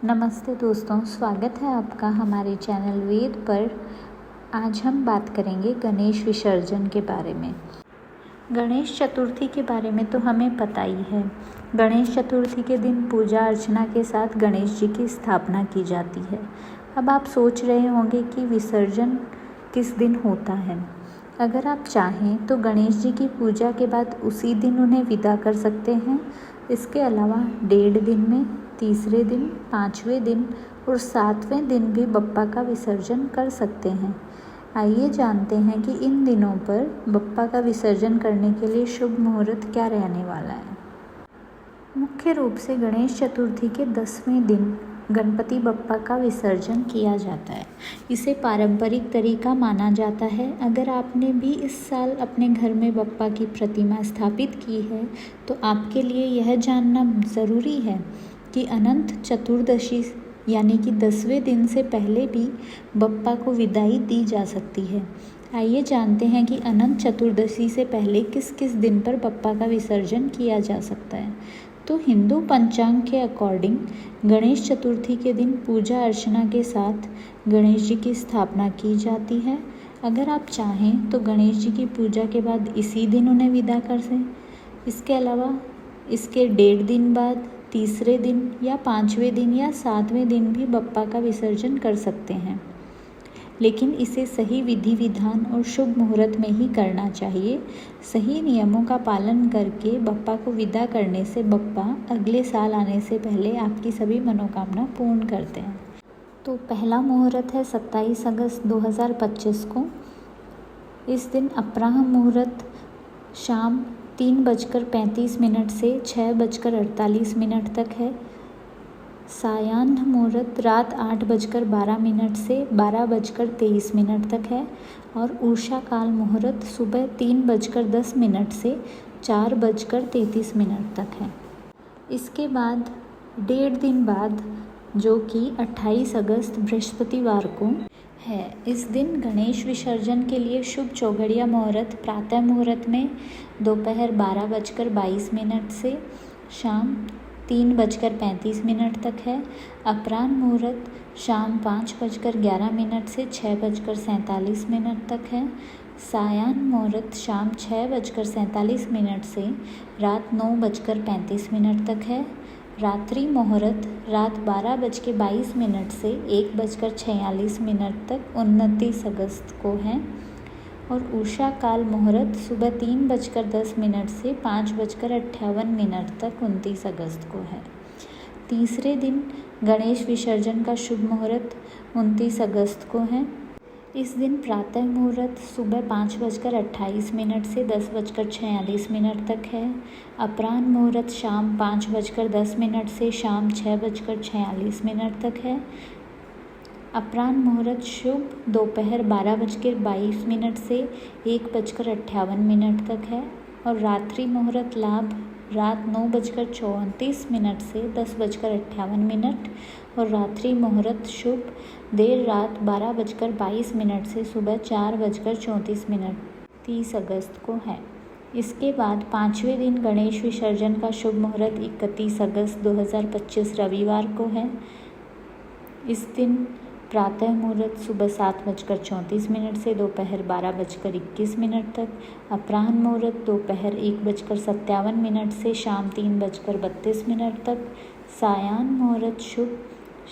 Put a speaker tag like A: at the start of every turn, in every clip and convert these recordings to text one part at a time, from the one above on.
A: नमस्ते दोस्तों, स्वागत है आपका हमारे चैनल वेद पर। आज हम बात करेंगे गणेश विसर्जन के बारे में। गणेश चतुर्थी के बारे में तो हमें पता ही है। गणेश चतुर्थी के दिन पूजा अर्चना के साथ गणेश जी की स्थापना की जाती है। अब आप सोच रहे होंगे कि विसर्जन किस दिन होता है। अगर आप चाहें तो गणेश जी की पूजा के बाद उसी दिन उन्हें विदा कर सकते हैं। इसके अलावा 1.5 दिन में, तीसरे दिन, 5वें दिन और 7वें दिन भी बप्पा का विसर्जन कर सकते हैं। आइए जानते हैं कि इन दिनों पर बप्पा का विसर्जन करने के लिए शुभ मुहूर्त क्या रहने वाला है। मुख्य रूप से गणेश चतुर्थी के 10वें दिन गणपति बप्पा का विसर्जन किया जाता है। इसे पारंपरिक तरीका माना जाता है। अगर आपने भी इस साल अपने घर में बप्पा की प्रतिमा स्थापित की है तो आपके लिए यह जानना ज़रूरी है कि अनंत चतुर्दशी यानी कि 10वें दिन से पहले भी बप्पा को विदाई दी जा सकती है। आइए जानते हैं कि अनंत चतुर्दशी से पहले किस किस दिन पर बप्पा का विसर्जन किया जा सकता है। तो हिंदू पंचांग के अकॉर्डिंग गणेश चतुर्थी के दिन पूजा अर्चना के साथ गणेश जी की स्थापना की जाती है। अगर आप चाहें तो गणेश जी की पूजा के बाद इसी दिन उन्हें विदा कर दें। इसके अलावा इसके 1.5 दिन बाद, तीसरे दिन या 5वें दिन या 7वें दिन भी बप्पा का विसर्जन कर सकते हैं, लेकिन इसे सही विधि विधान और शुभ मुहूर्त में ही करना चाहिए। सही नियमों का पालन करके बप्पा को विदा करने से बप्पा अगले साल आने से पहले आपकी सभी मनोकामना पूर्ण करते हैं। तो पहला मुहूर्त है 27 अगस्त 2025 को। इस दिन अपराह्न मुहूर्त शाम 3:35 से 6:48 तक है। सायाह्न मुहूर्त रात 8:12 से 12:23 तक है और उषा काल मुहूर्त सुबह 3:10 से 4:33 तक है। इसके बाद 1.5 दिन बाद, जो कि 28 अगस्त बृहस्पतिवार को है, इस दिन गणेश विसर्जन के लिए शुभ चौघड़िया मुहूर्त प्रातः मुहूर्त में दोपहर 12:22 से शाम 3:35 तक है। अपराह्न मुहूर्त शाम 5:11 से 6:47 तक है। सायाह्न मुहूर्त शाम 6:47 से रात 9:35 तक है। रात्रि मुहूर्त रात 12:22 से 1:46 तक 29 अगस्त को है और उषा काल मुहूर्त सुबह 3:10 से 5:58 तक 29 अगस्त को है। तीसरे दिन गणेश विसर्जन का शुभ मुहूर्त 29 अगस्त को है। इस दिन प्रातः मुहूर्त सुबह 5:28 से 10:46 तक है। अपराह्न मुहूर्त शाम 5:10 से शाम 6:46 तक है। अपराह्न मुहूर्त शुभ दोपहर 12:22 से 1:58 तक है और रात्रि मुहूर्त लाभ रात 9:34 से 10:58 और रात्रि मुहूर्त शुभ देर रात 12:22 से सुबह 4:34 30 अगस्त को है। इसके बाद 5वें दिन गणेश विसर्जन का शुभ मुहूर्त 31 अगस्त 2025 रविवार को है। इस दिन प्रातः मुहूर्त सुबह 7:34 से दोपहर 12:21 तक। अपराह्न मुहूर्त दोपहर 1:57 से शाम 3:32 तक। सायाह्न मुहूर्त शुभ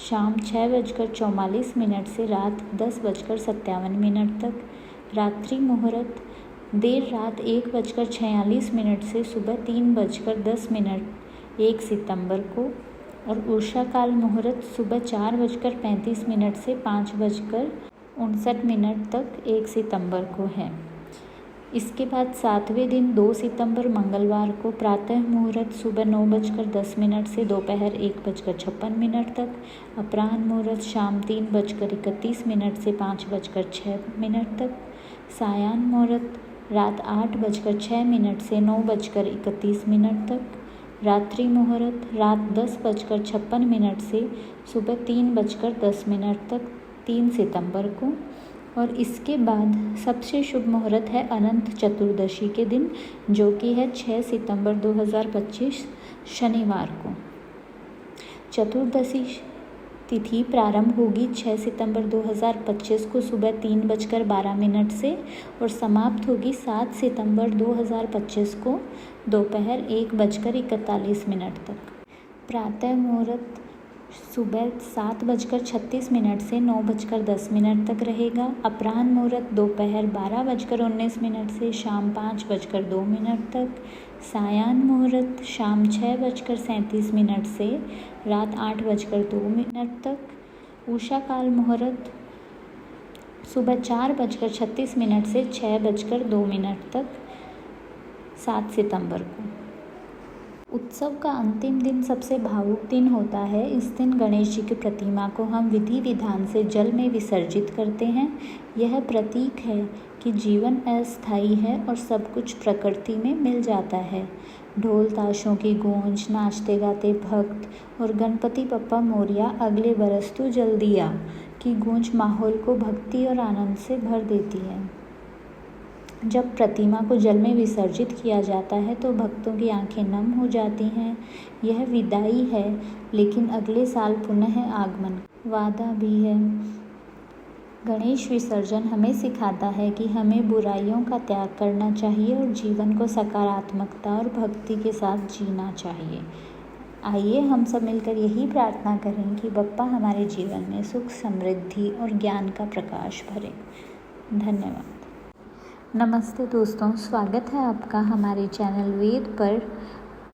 A: शाम 6:44 से रात 10:57 तक। रात्रि मुहूर्त देर रात 1:46 से सुबह 3:10 1 सितंबर को और उषा काल मुहूर्त सुबह 4:35 से 5:59 तक 1 सितंबर को है। इसके बाद 7वें दिन 2 सितंबर मंगलवार को प्रातः मुहूर्त सुबह 9:10 से दोपहर 1:56 तक। अपराह्न मुहूर्त शाम 3:31 से 5:06 तक। सायाह्न मुहूर्त रात 8:06 से 9:31 तक। रात्रि मुहूर्त रात 10:56 से सुबह 3:10 तक 3 सितंबर को और इसके बाद सबसे शुभ मुहूर्त है अनंत चतुर्दशी के दिन, जो कि है 6 सितंबर 2025 शनिवार को। चतुर्दशी तिथि प्रारंभ होगी 6 सितंबर 2025 को सुबह 3:12 से और समाप्त होगी 7 सितंबर 2025 को दोपहर 1:41 तक। प्रातः मुहूर्त सुबह 7:36 से 9:10 तक रहेगा। अपराह्न मुहूर्त दोपहर 12:19 से शाम 5:02 तक। सायाह्न मुहूर्त शाम 6:37 से रात 8:02 तक। उषा काल मुहूर्त सुबह 4:36 से 6:02 तक 7 सितंबर को। उत्सव का अंतिम दिन सबसे भावुक दिन होता है। इस दिन गणेश जी की प्रतिमा को हम विधि विधान से जल में विसर्जित करते हैं। यह प्रतीक है कि जीवन अस्थायी है और सब कुछ प्रकृति में मिल जाता है। ढोल ताशों की गूंज, नाचते गाते भक्त और गणपति बप्पा मोरिया अगले बरस तू जल्दी आ की गूंज माहौल को भक्ति और आनंद से भर देती है। जब प्रतिमा को जल में विसर्जित किया जाता है तो भक्तों की आंखें नम हो जाती हैं। यह विदाई है, लेकिन अगले साल पुनः आगमन वादा भी है। गणेश विसर्जन हमें सिखाता है कि हमें बुराइयों का त्याग करना चाहिए और जीवन को सकारात्मकता और भक्ति के साथ जीना चाहिए। आइए हम सब मिलकर यही प्रार्थना करें कि बप्पा हमारे जीवन में सुख, समृद्धि और ज्ञान का प्रकाश भरे। धन्यवाद। नमस्ते दोस्तों, स्वागत है आपका हमारे चैनल वेद पर।